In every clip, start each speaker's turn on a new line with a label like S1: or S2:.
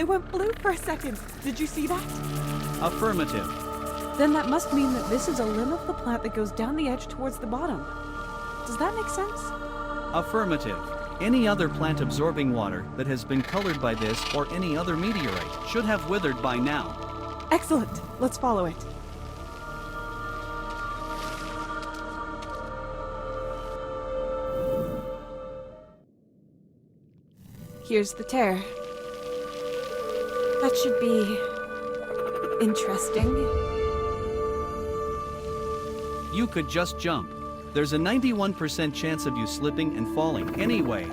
S1: They went blue for a second. Did you see that?
S2: Affirmative.
S1: Then that must mean that this is a limb of the plant that goes down the edge towards the bottom. Does that make sense?
S2: Affirmative. Any other plant absorbing water that has been colored by this or any other meteorite should have withered by now.
S1: Excellent. Let's follow it. Here's the tear. That should be interesting.
S2: You could just jump. There's a 91% chance of you slipping and falling anyway.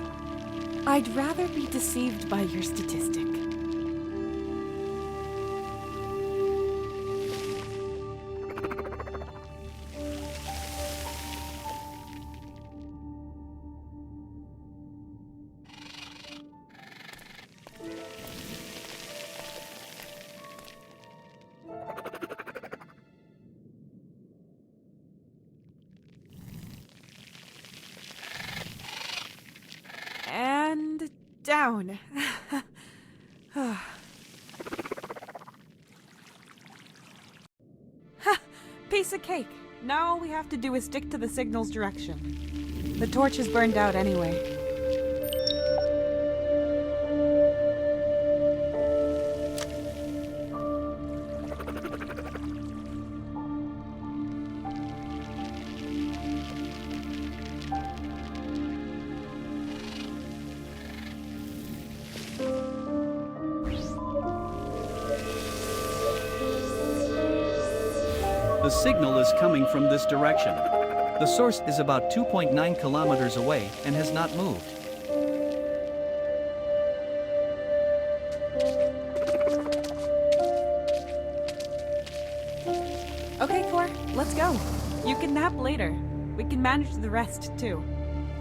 S1: I'd rather be deceived by your statistic. And down. Ha! Piece of cake. Now all we have to do is stick to the signal's direction. The torch is burned out anyway.
S2: The signal is coming from this direction. The source is about 2.9 kilometers away and has not moved.
S1: Okay, Core, let's go. You can nap later. We can manage the rest, too.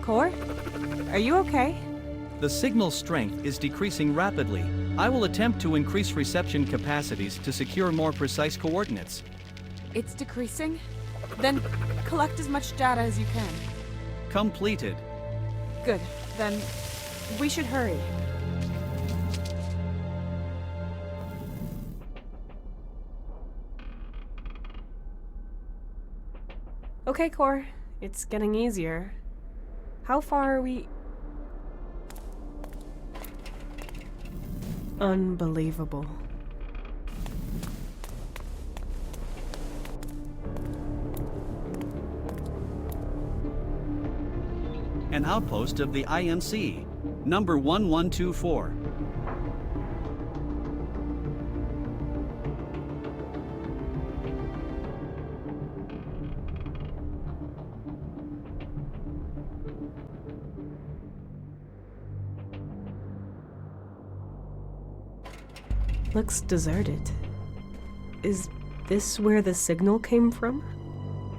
S1: Core, are you okay?
S2: The signal strength is decreasing rapidly. I will attempt to increase reception capacities to secure more precise coordinates.
S1: It's decreasing? Then collect as much data as you can.
S2: Completed.
S1: Good. Then we should hurry. Okay, Core. It's getting easier. How far are we? Unbelievable.
S2: An outpost of the IMC, number 1124.
S1: Looks deserted. Is this where the signal came from?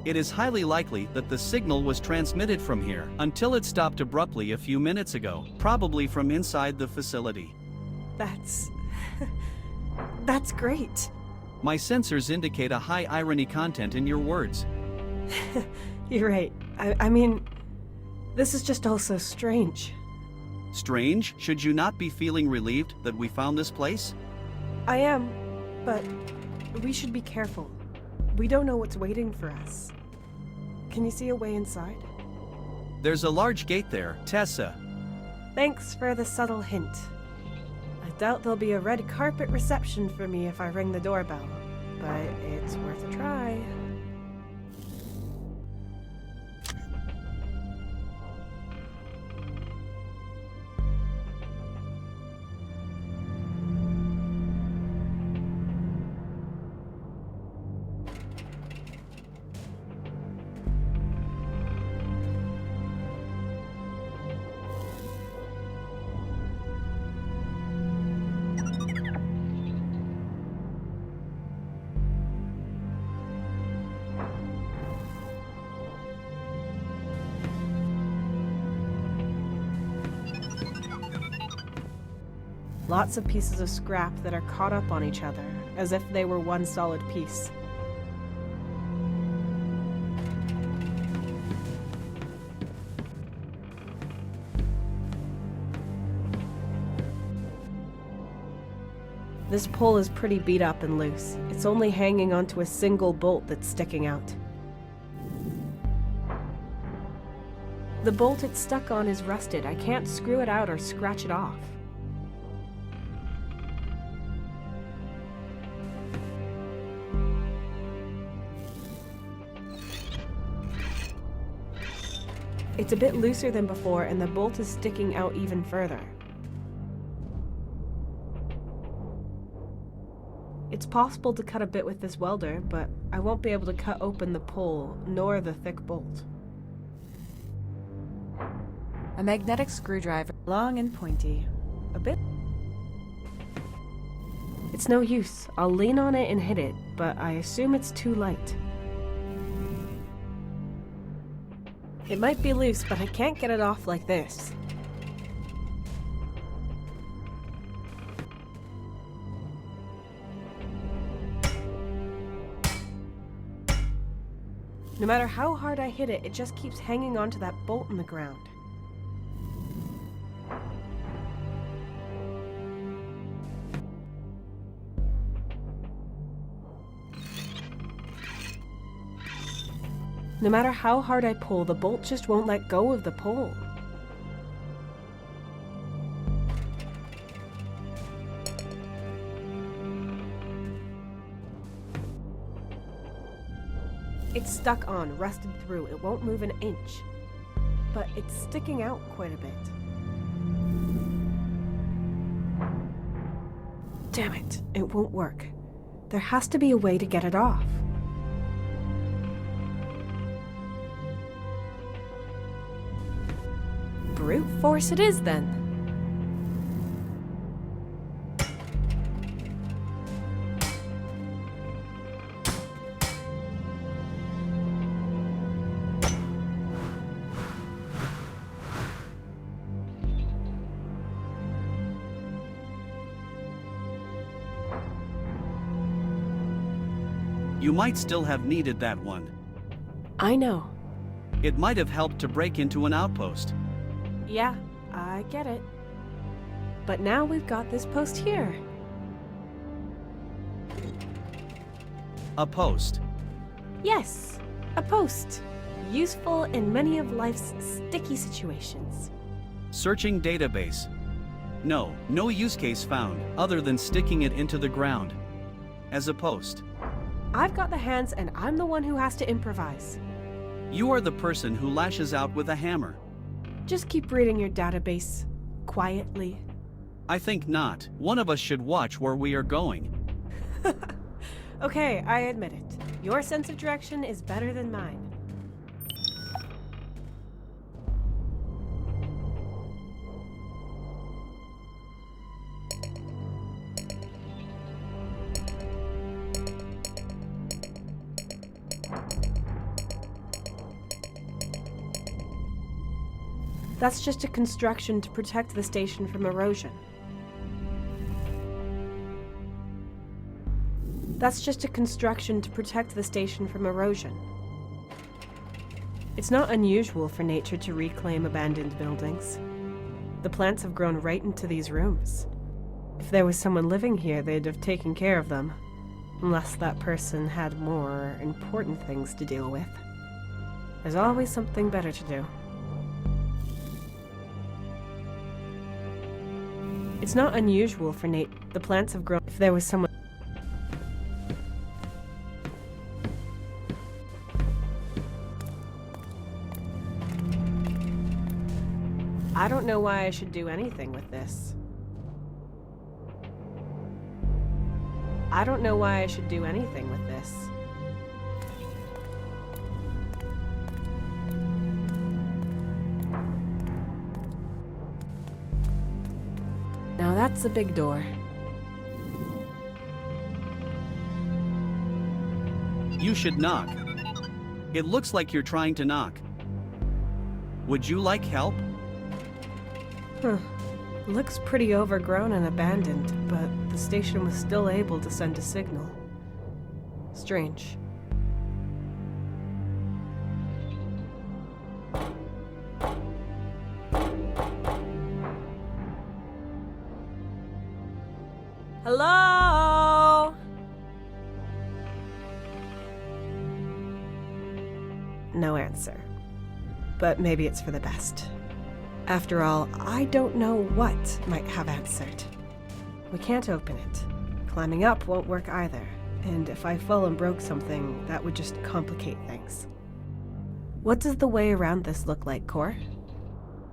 S2: It is highly likely that the signal was transmitted from here until it stopped abruptly a few minutes ago, probably from inside the facility.
S1: That's... that's great.
S2: My sensors indicate a high irony content in your words.
S1: You're right. I mean, this is just all so strange.
S2: Strange? Should you not be feeling relieved that we found this place?
S1: I am, but we should be careful. We don't know what's waiting for us. Can you see a way inside?
S2: There's a large gate there, Tessa.
S1: Thanks for the subtle hint. I doubt there'll be a red carpet reception for me if I ring the doorbell, but it's worth a try. Lots of pieces of scrap that are caught up on each other, as if they were one solid piece. This pole is pretty beat up and loose. It's only hanging onto a single bolt that's sticking out. The bolt it's stuck on is rusted. I can't screw it out or scratch it off. It's a bit looser than before, and the bolt is sticking out even further. It's possible to cut a bit with this welder, but I won't be able to cut open the pole, nor the thick bolt. A magnetic screwdriver, long and pointy. A bit. It's no use. I'll lean on it and hit it, but I assume it's too light. It might be loose, but I can't get it off like this. No matter how hard I hit it, it just keeps hanging onto that bolt in the ground. No matter how hard I pull, the bolt just won't let go of the pole. It's stuck on, rusted through. It won't move an inch. But it's sticking out quite a bit. Damn it, it won't work. There has to be a way to get it off. Brute force it is, then.
S2: You might still have needed that one.
S1: I know.
S2: It might have helped to break into an outpost.
S1: Yeah, I get it. But now we've got this post here.
S2: A post.
S1: Yes, a post. Useful in many of life's sticky situations.
S2: Searching database. No use case found, other than sticking it into the ground. As a post.
S1: I've got the hands, and I'm the one who has to improvise.
S2: You are the person who lashes out with a hammer.
S1: Just keep reading your database. Quietly.
S2: I think not. One of us should watch where we are going.
S1: Okay, I admit it. Your sense of direction is better than mine. That's just a construction to protect the station from erosion. That's just a construction to protect the station from erosion. It's not unusual for nature to reclaim abandoned buildings. The plants have grown right into these rooms. If there was someone living here, they'd have taken care of them. Unless that person had more important things to deal with. There's always something better to do. It's not unusual for the plants have grown. If there was someone. I don't know why I should do anything with this. I don't know why I should do anything with this. Now that's a big door.
S2: You should knock. It looks like you're trying to knock. Would you like help?
S1: Huh. Looks pretty overgrown and abandoned, but the station was still able to send a signal. Strange. Hello? no answer. But maybe it's for the best. After all, I don't know what might have answered. We can't open it. Climbing up won't work either. And if I fell and broke something, that would just complicate things. What does the way around this look like, Core?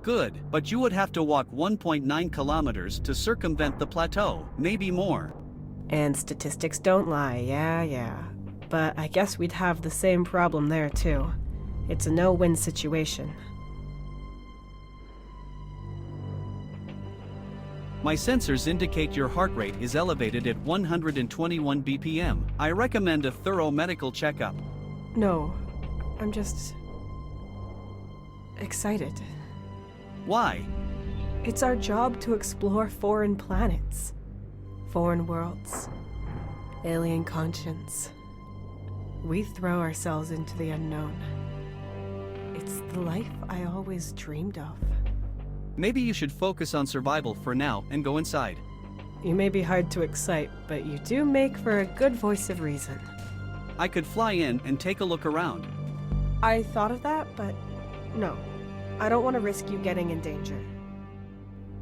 S2: Good, but you would have to walk 1.9 kilometers to circumvent the plateau, maybe more.
S1: And statistics don't lie, yeah. But I guess we'd have the same problem there too. It's a no-win situation.
S2: My sensors indicate your heart rate is elevated at 121 BPM. I recommend a thorough medical checkup.
S1: No, I'm just excited.
S2: Why?
S1: It's our job to explore foreign planets, foreign worlds, alien conscience. We throw ourselves into the unknown. It's the life I always dreamed of.
S2: Maybe you should focus on survival for now and go inside.
S1: You may be hard to excite, but you do make for a good voice of reason.
S2: I could fly in and take a look around.
S1: I thought of that, but no. I don't want to risk you getting in danger.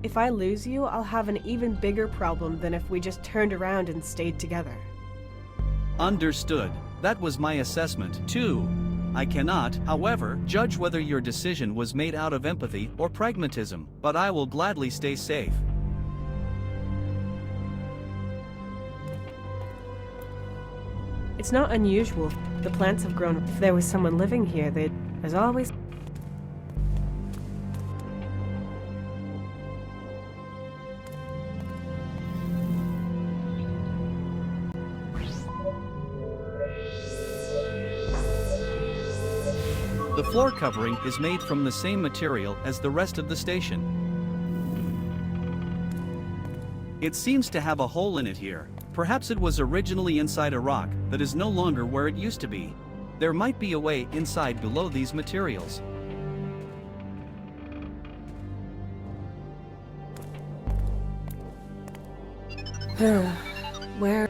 S1: If I lose you, I'll have an even bigger problem than if we just turned around and stayed together.
S2: Understood. That was my assessment, too. I cannot, however, judge whether your decision was made out of empathy or pragmatism, but I will gladly stay safe.
S1: It's not unusual. The plants have grown. If there was someone living here, there's always...
S2: The floor covering is made from the same material as the rest of the station. It seems to have a hole in it here. Perhaps it was originally inside a rock that is no longer where it used to be. There might be a way inside below these materials.
S1: Where?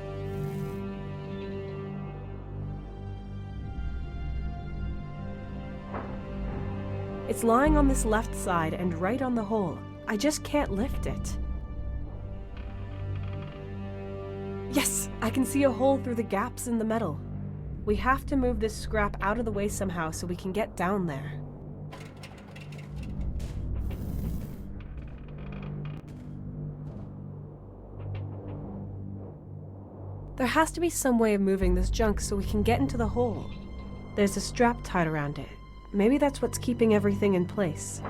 S1: It's lying on this left side and right on the hole. I just can't lift it. Yes! I can see a hole through the gaps in the metal. We have to move this scrap out of the way somehow so we can get down there. There has to be some way of moving this junk so we can get into the hole. There's a strap tied around it. Maybe that's what's keeping everything in place.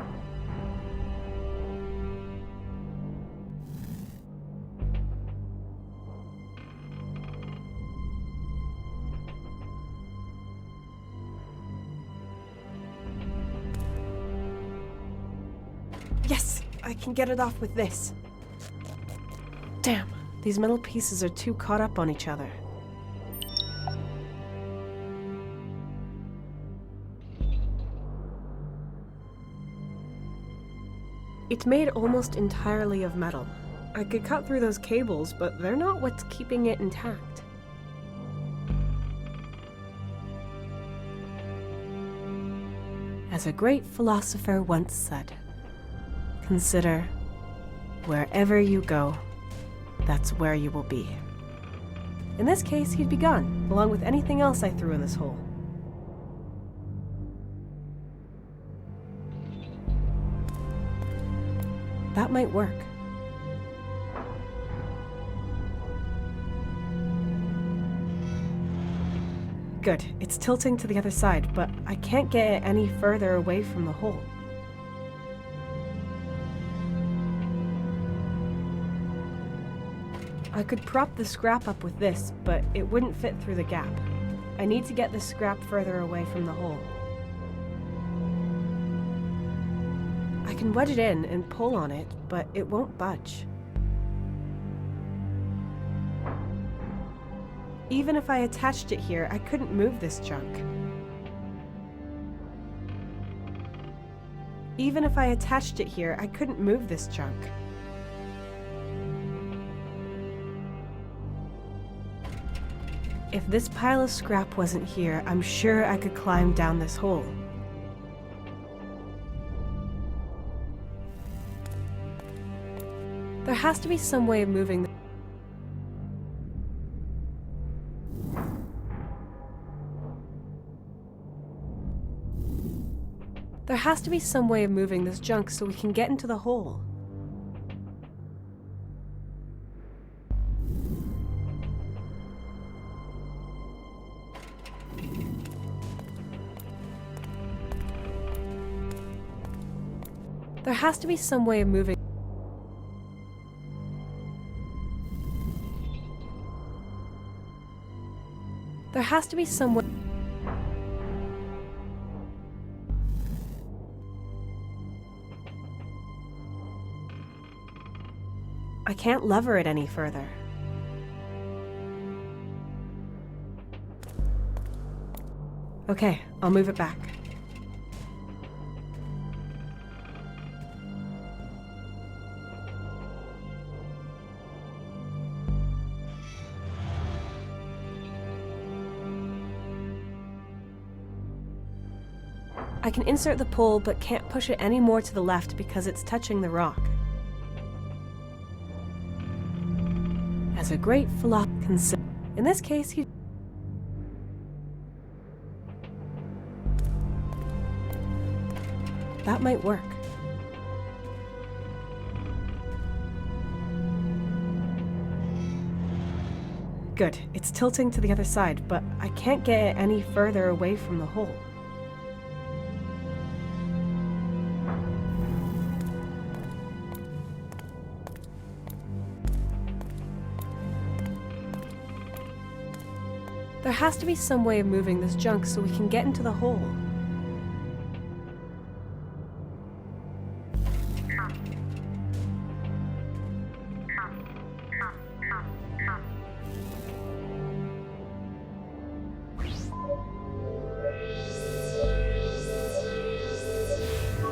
S1: Yes! I can get it off with this. Damn, these metal pieces are too caught up on each other. It's made almost entirely of metal. I could cut through those cables, but they're not what's keeping it intact. As a great philosopher once said, consider, wherever you go, that's where you will be. In this case, he'd be gone, along with anything else I threw in this hole. That might work. Good, it's tilting to the other side, but I can't get it any further away from the hole. I could prop the scrap up with this, but it wouldn't fit through the gap. I need to get the scrap further away from the hole. I can wedge it in and pull on it, but it won't budge. Even if I attached it here, I couldn't move this junk. Even if I attached it here, I couldn't move this junk. If this pile of scrap wasn't here, I'm sure I could climb down this hole. There has to be some way of moving. There has to be some way of moving this junk so we can get into the hole. There has to be some way of moving. There has to be some way. I can't lever it any further. Okay, I'll move it back. I can insert the pole, but can't push it any more to the left because it's touching the rock. As a great philosopher, in this case, that might work. Good, it's tilting to the other side, but I can't get it any further away from the hole. There has to be some way of moving this junk so we can get into the hole.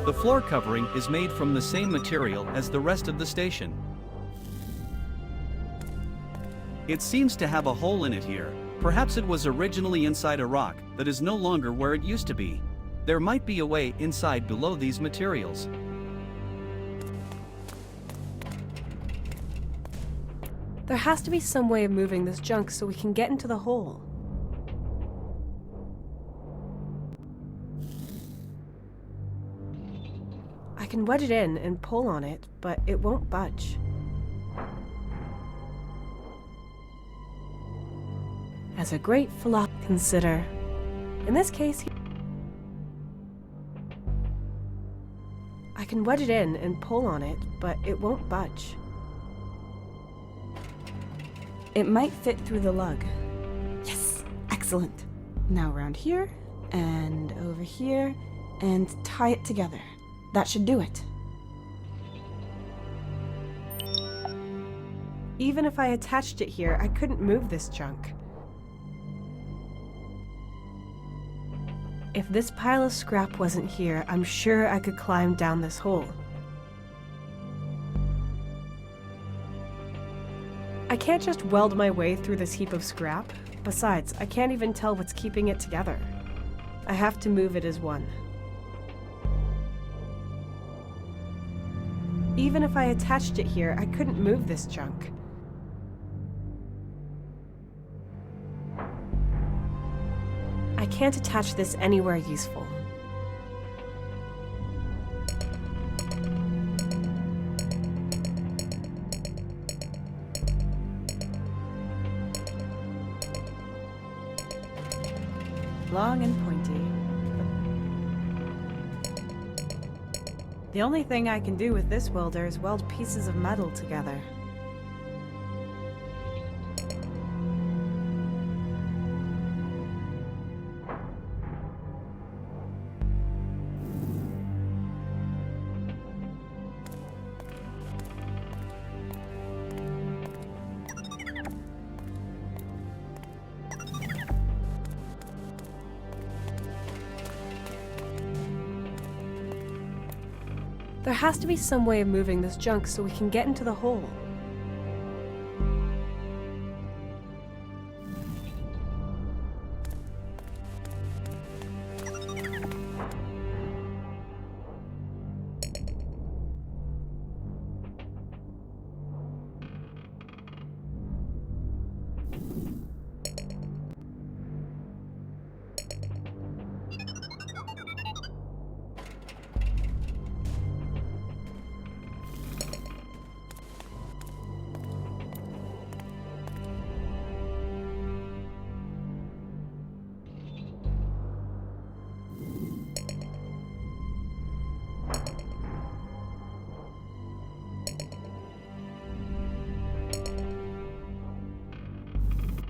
S2: The floor covering is made from the same material as the rest of the station. It seems to have a hole in it here. Perhaps it was originally inside a rock that is no longer where it used to be. There might be a way inside below these materials.
S1: There has to be some way of moving this junk so we can get into the hole. I can wedge it in and pull on it, but it won't budge. As a great philosopher, consider. In this case, I can wedge it in and pull on it, but it won't budge. It might fit through the lug. Yes, excellent. Now around here, and over here, and tie it together. That should do it. Even if I attached it here, I couldn't move this junk. If this pile of scrap wasn't here, I'm sure I could climb down this hole. I can't just weld my way through this heap of scrap. Besides, I can't even tell what's keeping it together. I have to move it as one. Even if I attached it here, I couldn't move this junk. I can't attach this anywhere useful.
S3: Long and pointy. The only thing I can do with this welder is weld pieces of metal together.
S1: There has to be some way of moving this junk so we can get into the hole.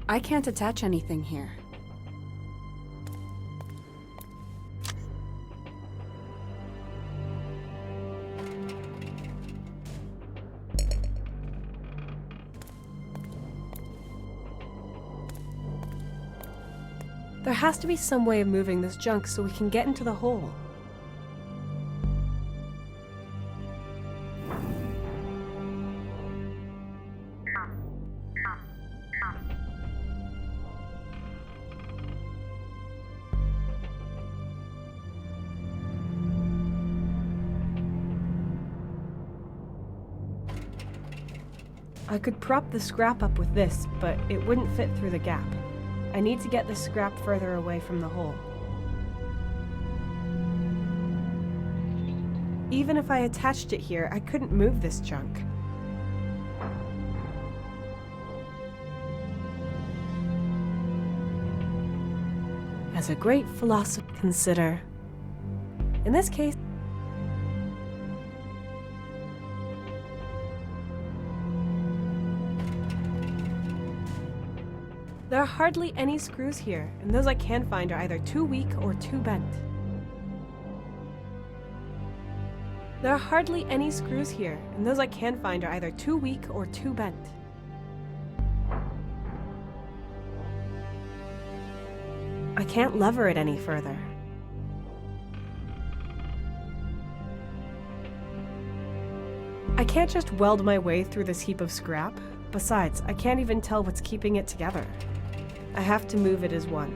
S1: I can't attach anything here. There has to be some way of moving this junk so we can get into the hole. I could prop the scrap up with this, but it wouldn't fit through the gap. I need to get the scrap further away from the hole. Even if I attached it here, I couldn't move this junk. As a great philosopher, consider. In this case, there are hardly any screws here, and those I can find are either too weak or too bent. There are hardly any screws here, and those I can find are either too weak or too bent. I can't lever it any further. I can't just weld my way through this heap of scrap. Besides, I can't even tell what's keeping it together. I have to move it as one.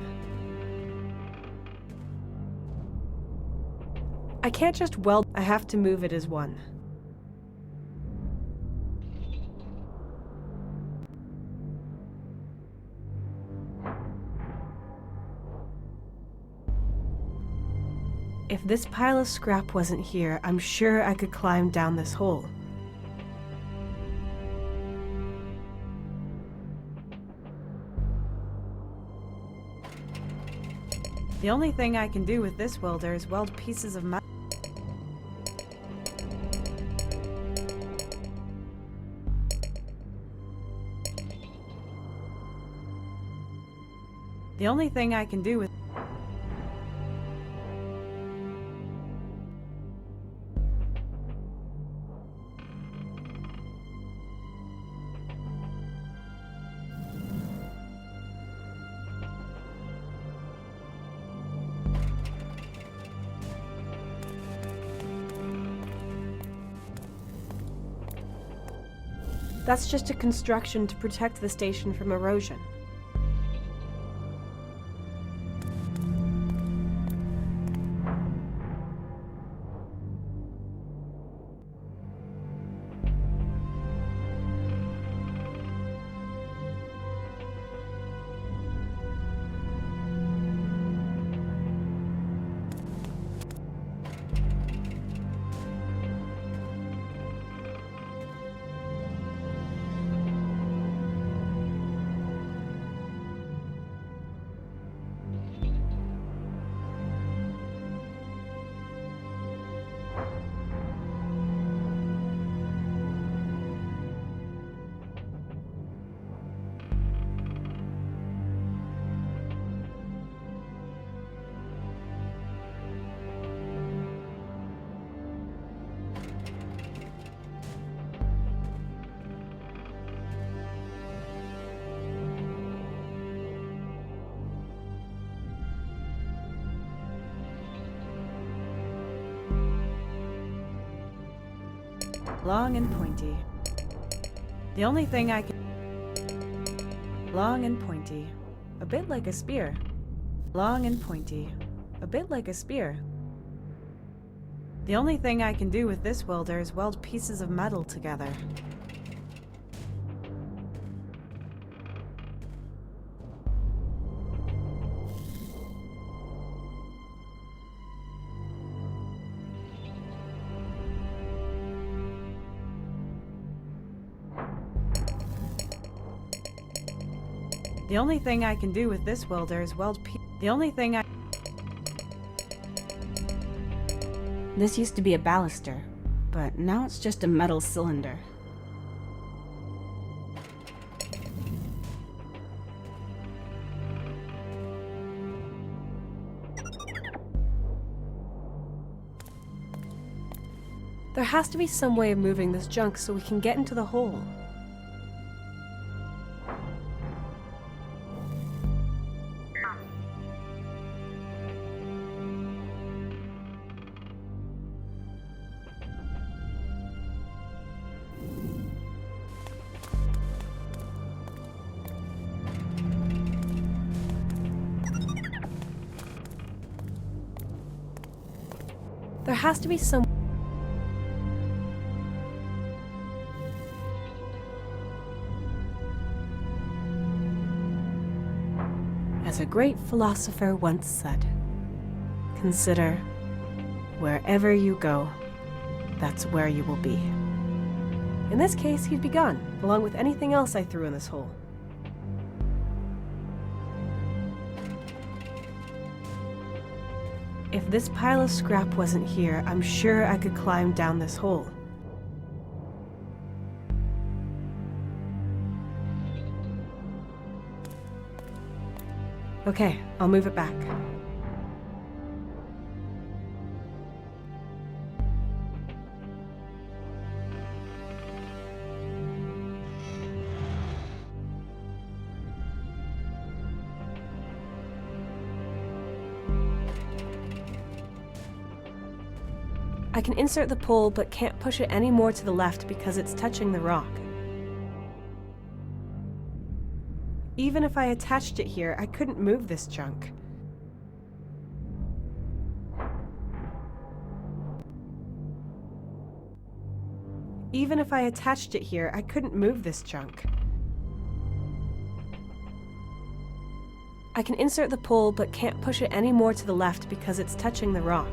S1: I can't just weld, I have to move it as one. If this pile of scrap wasn't here, I'm sure I could climb down this hole.
S3: The only thing I can do with this welder is weld pieces of metal. The only thing I can do with
S1: That's just a construction to protect the station from erosion.
S3: long and pointy. The only thing I can... Long and pointy. A bit like a spear. Long and pointy. A bit like a spear. The only thing I can do with this welder is weld pieces of metal together. The only thing I can do with this welder is weld the only thing I...
S1: This used to be a baluster, but now it's just a metal cylinder. There has to be some way of moving this junk so we can get into the hole. There has to be some... As a great philosopher once said, consider, wherever you go, that's where you will be. In this case, he'd be gone, along with anything else I threw in this hole. If this pile of scrap wasn't here, I'm sure I could climb down this hole. Okay, I'll move it back. I can insert the pole, but can't push it any more to the left because it's touching the rock. Even if I attached it here, I couldn't move this junk. Even if I attached it here, I couldn't move this junk. I can insert the pole, but can't push it any more to the left because it's touching the rock.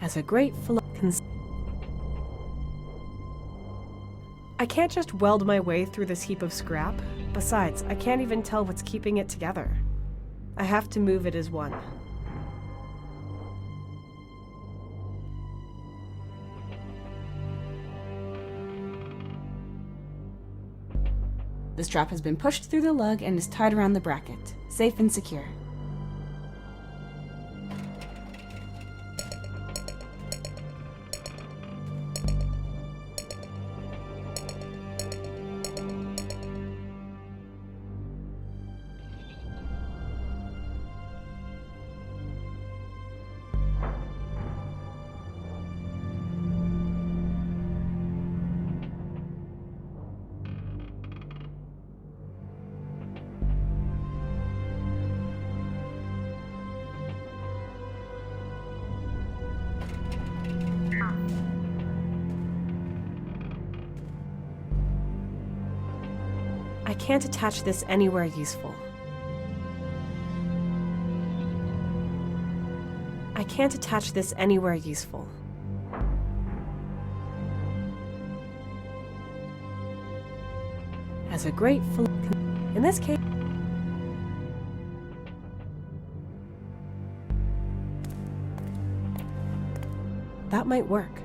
S1: As a great philosopher, I can't just weld my way through this heap of scrap. Besides, I can't even tell what's keeping it together. I have to move it as one.
S3: The strap has been pushed through the lug and is tied around the bracket, safe and secure. I can't attach this anywhere useful. I can't attach this anywhere useful. As a great in this case, that might work.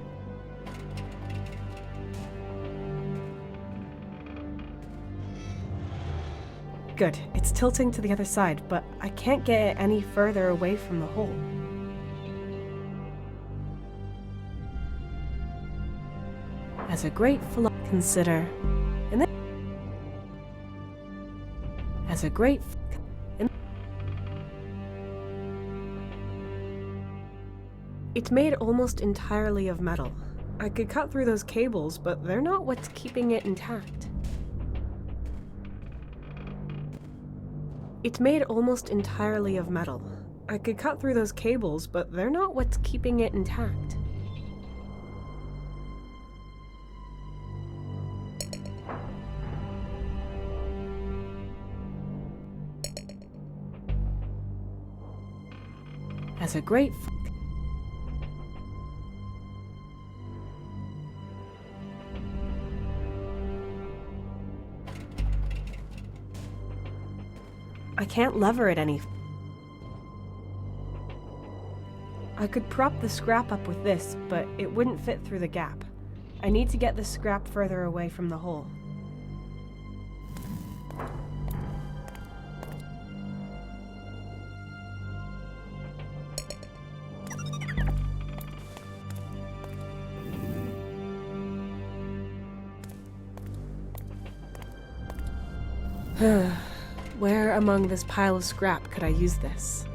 S3: Good, it's tilting to the other side, but I can't get it any further away from the hole. As a great philosopher, consider, as a great it's made almost entirely of metal. I could cut through those cables, but they're not what's keeping it intact. It's made almost entirely of metal. I could cut through those cables, but they're not what's keeping it intact. As a great I can't lever it any. I could prop the scrap up with this, but it wouldn't fit through the gap. I need to get the scrap further away from the hole.
S1: Where among this pile of scrap could I use this?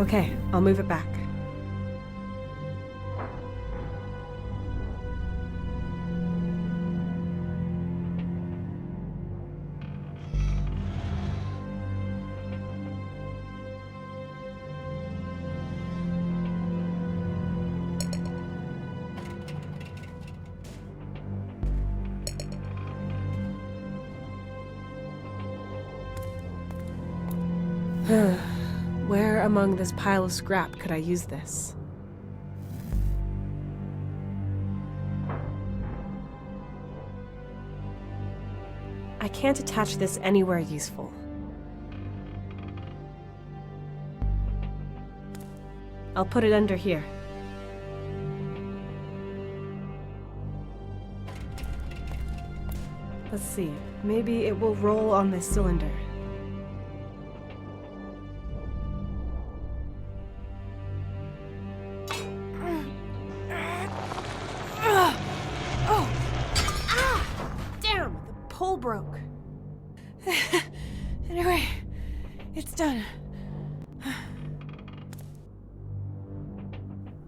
S1: Okay, I'll move it back. Where among this pile of scrap could I use this? I can't attach this anywhere useful. I'll put it under here. Let's see, maybe it will roll on this cylinder. Pole broke.
S3: Anyway, it's done.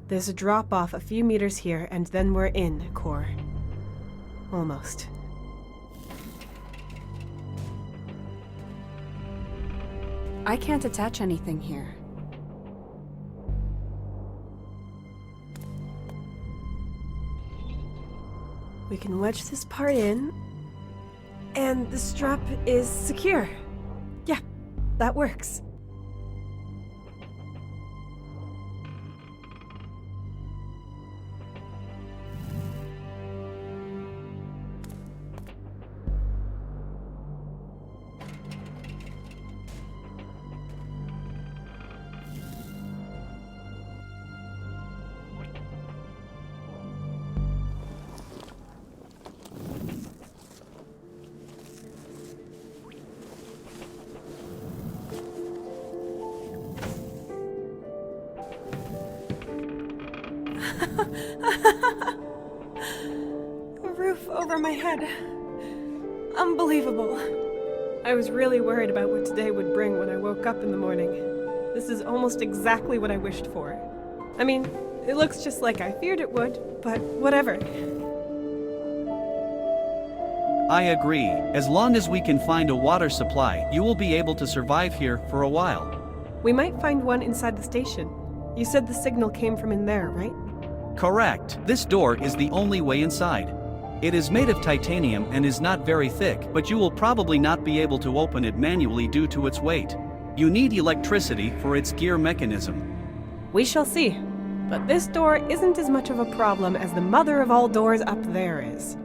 S1: There's a drop off a few meters here, and then we're in, Core. Almost.
S3: I can't attach anything here.
S1: We can wedge this part in, and the strap is secure. Yeah, that works.
S3: A roof over my head. Unbelievable.
S1: I was really worried about what today would bring when I woke up in the morning. This is almost exactly what I wished for. I mean, it looks just like I feared it would, but whatever.
S2: I agree. As long as we can find a water supply, you will be able to survive here for a while.
S1: We might find one inside the station. You said the signal came from in there, right?
S2: Correct. This door is the only way inside. It is made of titanium and is not very thick, but you will probably not be able to open it manually due to its weight. You need electricity for its gear mechanism.
S1: We shall see. But this door isn't as much of a problem as the mother of all doors up there is.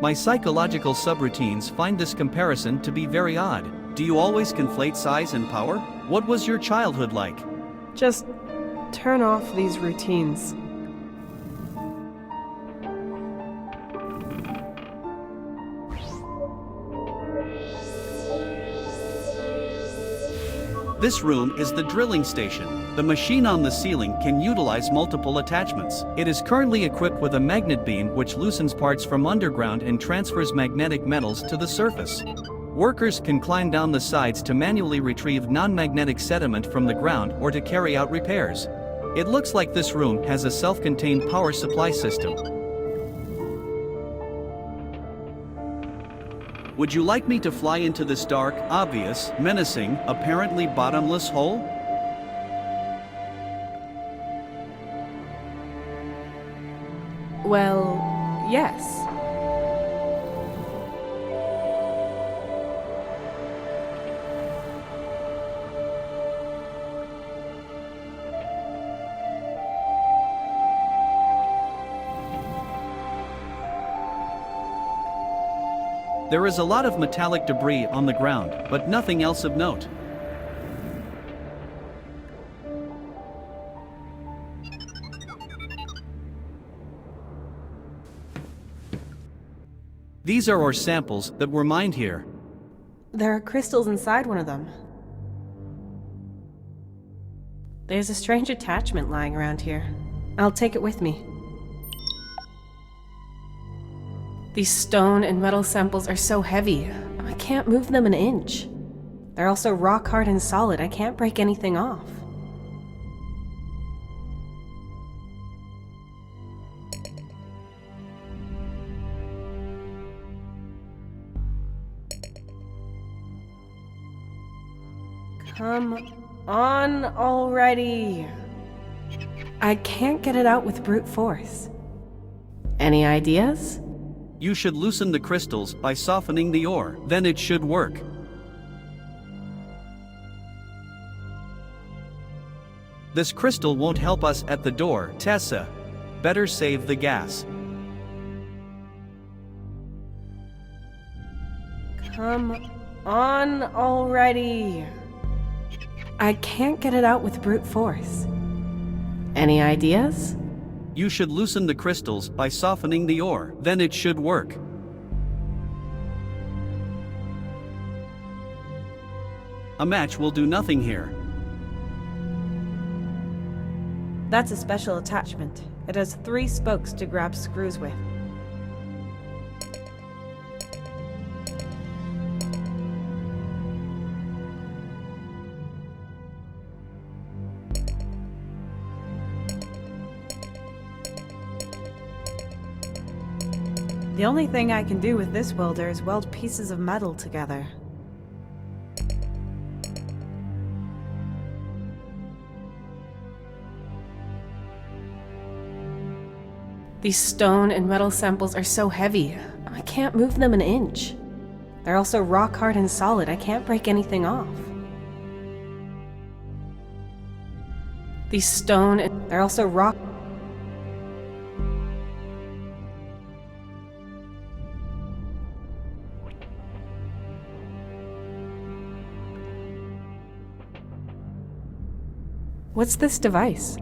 S2: My psychological subroutines find this comparison to be very odd. Do you always conflate size and power? What was your childhood like?
S1: Just turn off these routines.
S2: This room is the drilling station. The machine on the ceiling can utilize multiple attachments. It is currently equipped with a magnet beam which loosens parts from underground and transfers magnetic metals to the surface. Workers can climb down the sides to manually retrieve non-magnetic sediment from the ground or to carry out repairs. It looks like this room has a self-contained power supply system. Would you like me to fly into this dark, obvious, menacing, apparently bottomless hole?
S1: Well, yes.
S2: There is a lot of metallic debris on the ground, but nothing else of note. These are ore samples that were mined here.
S1: There are crystals inside one of them. There's a strange attachment lying around here. I'll take it with me. These stone and metal samples are so heavy, I can't move them an inch. They're also rock hard and solid, I can't break anything off. Come on already. I can't get it out with brute force. Any ideas?
S2: You should loosen the crystals by softening the ore, then it should work. This crystal won't help us at the door, Tessa. Better save the gas.
S1: Come on already. I can't get it out with brute force. Any ideas?
S2: You should loosen the crystals by softening the ore, then it should work. A match will do nothing here.
S3: That's a special attachment. It has 3 spokes to grab screws with. The only thing I can do with this welder is weld pieces of metal together.
S1: These stone and metal samples are so heavy, I can't move them an inch. They're also rock hard and solid, I can't break anything off. These stone and they're also rock. What's this device?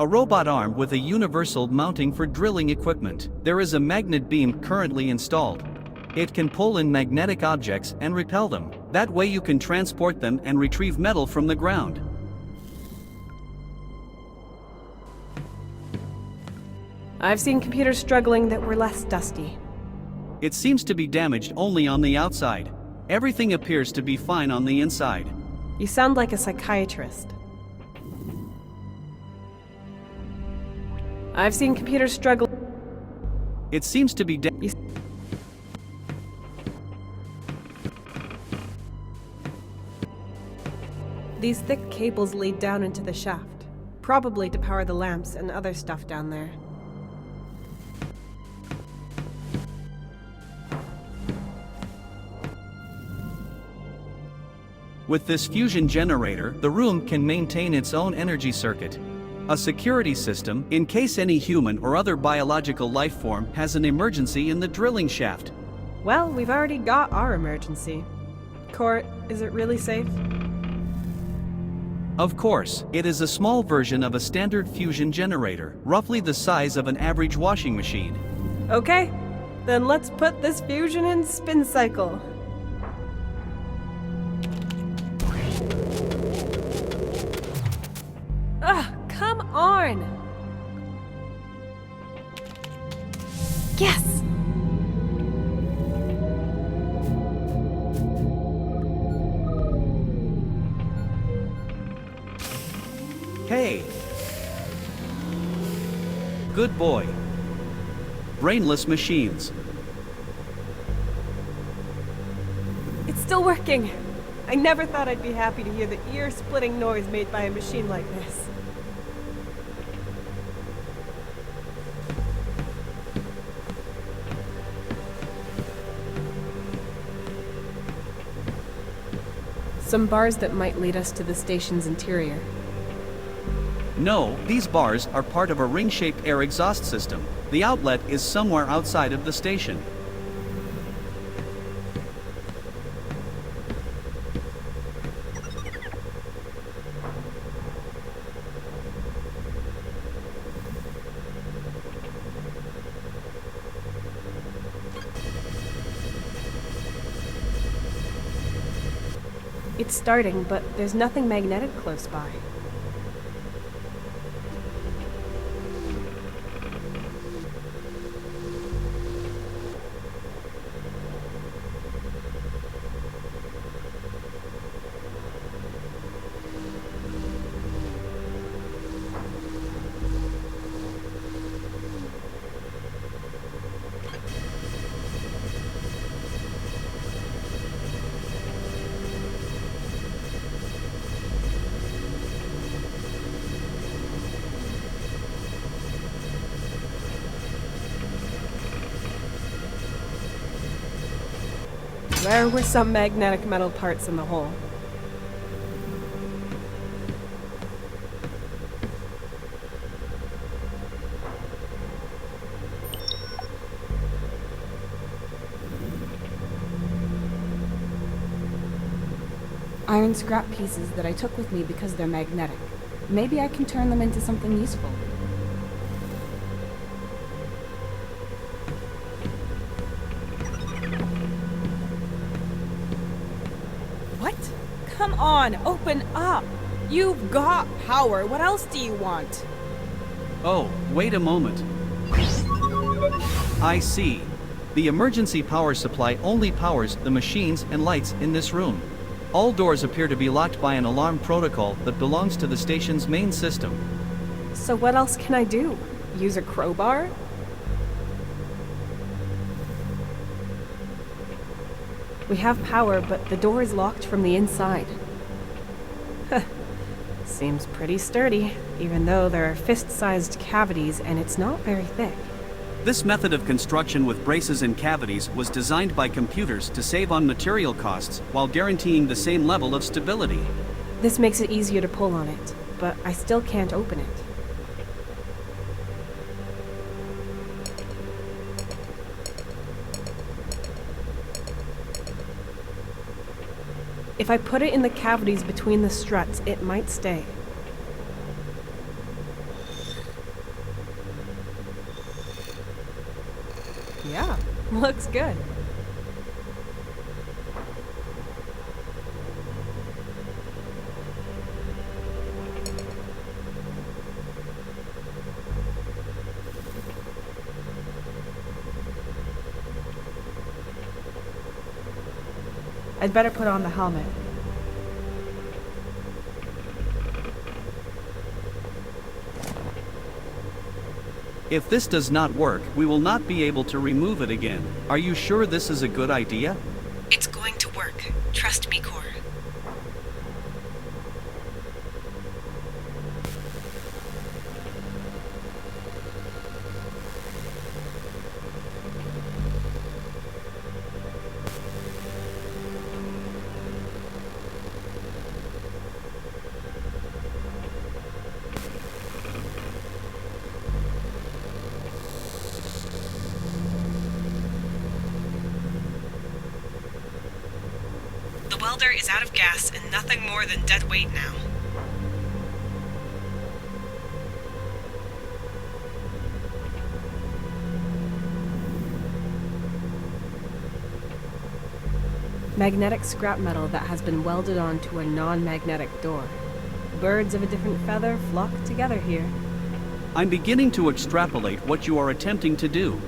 S2: A robot arm with a universal mounting for drilling equipment. There is a magnet beam currently installed. It can pull in magnetic objects and repel them. That way you can transport them and retrieve metal from the ground.
S1: I've seen computers struggling that were less dusty.
S2: It seems to be damaged only on the outside. Everything appears to be fine on the inside.
S1: You sound like a psychiatrist. I've seen computers struggle.
S2: It seems to be
S1: These thick cables lead down into the shaft, probably to power the lamps and other stuff down there.
S2: With this fusion generator, the room can maintain its own energy circuit. A security system, in case any human or other biological life form has an emergency in the drilling shaft.
S1: Well, we've already got our emergency. Court, is it really safe?
S2: Of course, it is a small version of a standard fusion generator, roughly the size of an average washing machine.
S1: Okay, then let's put this fusion in spin cycle. Ugh, come on! Yes!
S2: Hey! Good boy. Brainless machines.
S1: It's still working! I never thought I'd be happy to hear the ear-splitting noise made by a machine like this. Some bars that might lead us to the station's interior.
S2: No, these bars are part of a ring-shaped air exhaust system. The outlet is somewhere outside of the station.
S1: It's starting, but there's nothing magnetic close by. There were some magnetic metal parts in the hole.
S3: Iron scrap pieces that I took with me because they're magnetic. Maybe I can turn them into something useful.
S4: What? Come on, open up! You've got power. What else do you want?
S2: Oh, wait a moment. I see. The emergency power supply only powers the machines and lights in this room. All doors appear to be locked by an alarm protocol that belongs to the station's main system.
S1: So what else can I do? Use a crowbar? We have power, but the door is locked from the inside. Seems pretty sturdy, even though there are fist-sized cavities and it's not very thick.
S2: This method of construction with braces and cavities was designed by computers to save on material costs while guaranteeing the same level of stability.
S1: This makes it easier to pull on it, but I still can't open it. If I put it in the cavities between the struts, it might stay. Yeah, looks good. I'd better put on the helmet.
S2: If this does not work, we will not be able to remove it again. Are you sure this is a good idea?
S1: It's going to work. Trust me, Core. The welder is out of gas and nothing more than dead weight now. Magnetic scrap metal that has been welded onto a non-magnetic door. Birds of a different feather flock together here.
S2: I'm beginning to extrapolate what you are attempting to do.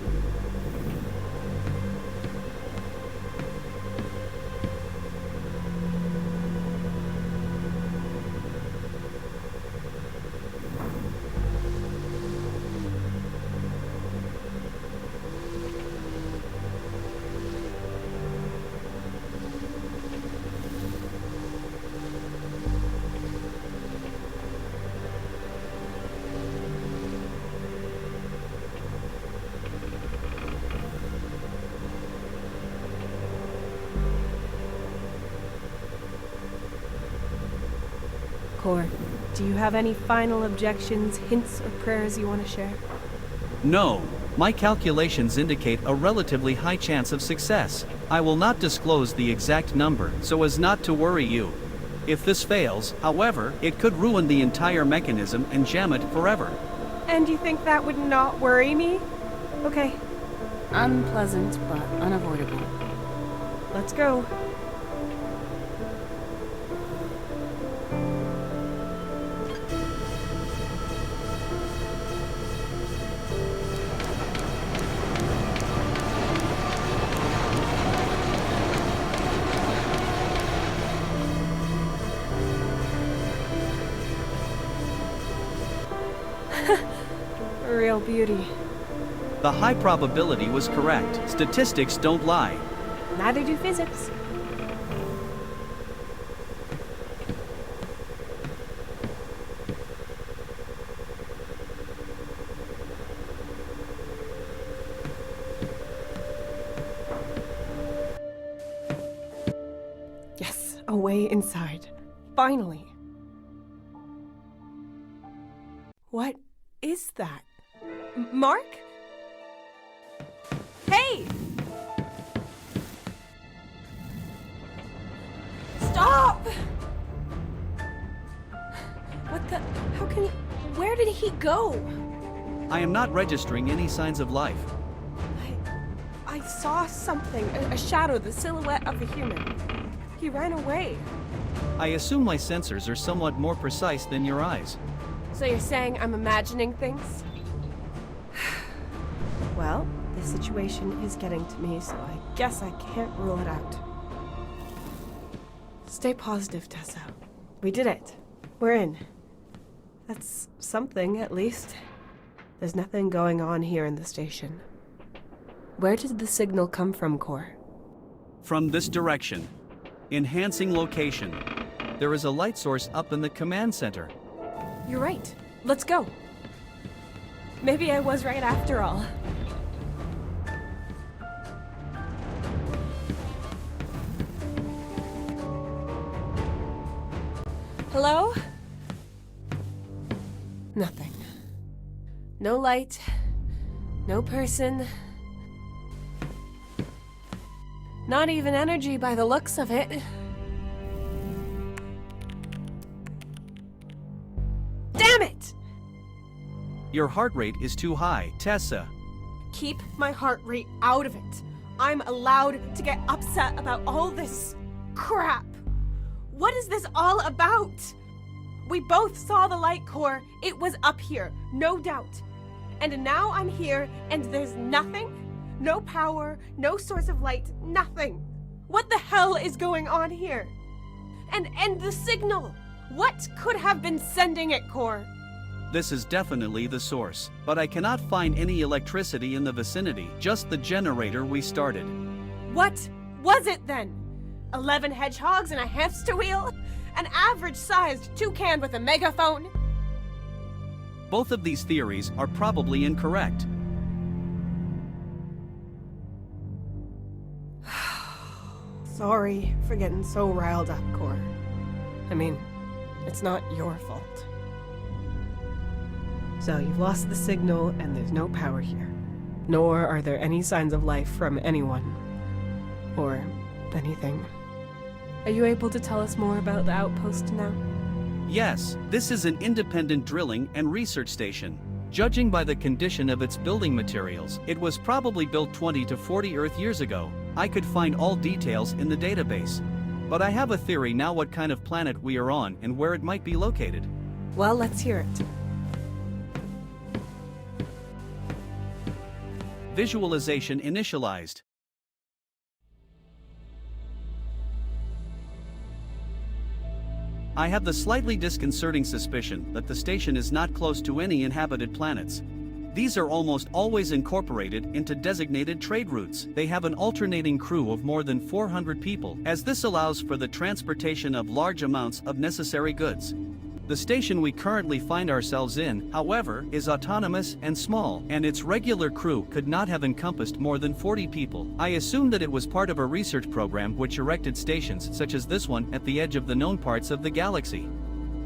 S1: Core, do you have any final objections, hints, or prayers you want to share?
S2: No, my calculations indicate a relatively high chance of success. I will not disclose the exact number so as not to worry you. If this fails, however, it could ruin the entire mechanism and jam it forever.
S1: And you think that would not worry me? Okay,
S3: Unpleasant, but unavoidable.
S1: let's go. Real beauty.
S2: The high probability was correct. Statistics don't lie.
S1: Neither do physics. a way inside. Finally. What is that? Mark?
S4: Hey! Stop!
S1: What the? How can you? Where did he go?
S2: I am not registering any signs of life.
S1: I saw something, a shadow, the silhouette of a human. He ran away.
S2: I assume my sensors are somewhat more precise than your eyes.
S1: So you're saying I'm imagining things? Well, this situation is getting to me, so I guess I can't rule it out. Stay positive, Tessa. We did it. We're in. That's something, at least. There's nothing going on here in the station. Where did the signal come from, Core?
S2: From this direction. Enhancing location. There is a light source up in the command center.
S1: You're right. Let's go. Maybe I was right after all.
S4: Hello?
S1: Nothing. No light. No person. Not even energy by the looks of it. Damn it!
S2: Your heart rate is too high, Tessa.
S1: Keep my heart rate out of it. I'm allowed to get upset about all this crap. What is this all about? We both saw the light core. It was up here, no doubt. And now I'm here and there's nothing? No power, no source of light, nothing. What the hell is going on here? And the signal. What could have been sending it, Core?
S2: This is definitely the source, but I cannot find any electricity in the vicinity, just the generator we started.
S1: What was it then? 11 hedgehogs and a hamster wheel? An average-sized toucan with a megaphone?
S2: Both of these theories are probably incorrect.
S1: Sorry for getting so riled up, Core. I mean, it's not your fault. So you've lost the signal and there's no power here. Nor are there any signs of life from anyone. Or anything. Are you able to tell us more about the outpost now?
S2: Yes, this is an independent drilling and research station. Judging by the condition of its building materials, it was probably built 20 to 40 Earth years ago. I could find all details in the database. But I have a theory now what kind of planet we are on and where it might be located.
S1: Well, let's hear it.
S2: Visualization initialized. I have the slightly disconcerting suspicion that the station is not close to any inhabited planets. These are almost always incorporated into designated trade routes. They have an alternating crew of more than 400 people, as this allows for the transportation of large amounts of necessary goods. The station we currently find ourselves in, however, is autonomous and small, and its regular crew could not have encompassed more than 40 people. I assume that it was part of a research program which erected stations such as this one at the edge of the known parts of the galaxy.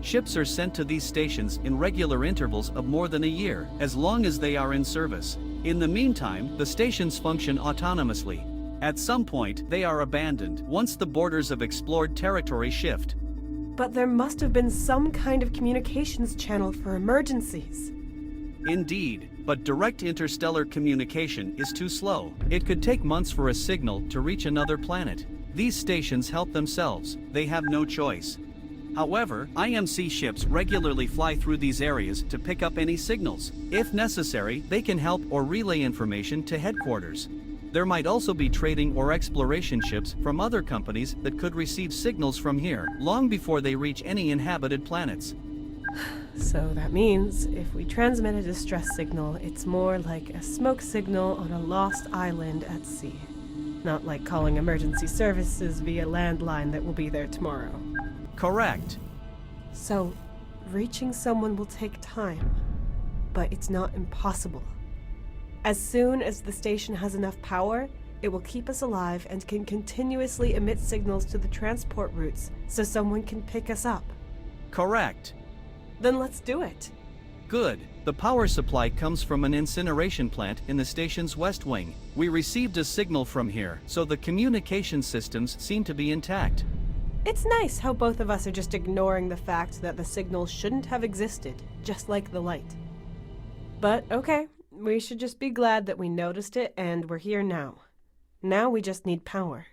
S2: Ships are sent to these stations in regular intervals of more than a year, as long as they are in service. In the meantime, the stations function autonomously. At some point, they are abandoned once the borders of explored territory shift.
S1: But there must have been some kind of communications channel for emergencies.
S2: Indeed, but direct interstellar communication is too slow. It could take months for a signal to reach another planet. These stations help themselves. They have no choice. However, IMC ships regularly fly through these areas to pick up any signals. If necessary, they can help or relay information to headquarters. There might also be trading or exploration ships from other companies that could receive signals from here, long before they reach any inhabited planets.
S1: So that means, if we transmit a distress signal, it's more like a smoke signal on a lost island at sea. Not like calling emergency services via landline that will be there tomorrow.
S2: Correct.
S1: So, reaching someone will take time, but it's not impossible. As soon as the station has enough power, It will keep us alive and can continuously emit signals to the transport routes so someone can pick us up.
S2: Correct.
S1: Then let's do it.
S2: Good. The power supply comes from an incineration plant in the station's west wing. We received a signal from here, so the communication systems seem to be intact.
S1: It's nice how both of us are just ignoring the fact that the signal shouldn't have existed, just like the light. But okay, we should just be glad that we noticed it and we're here now. Now we just need power.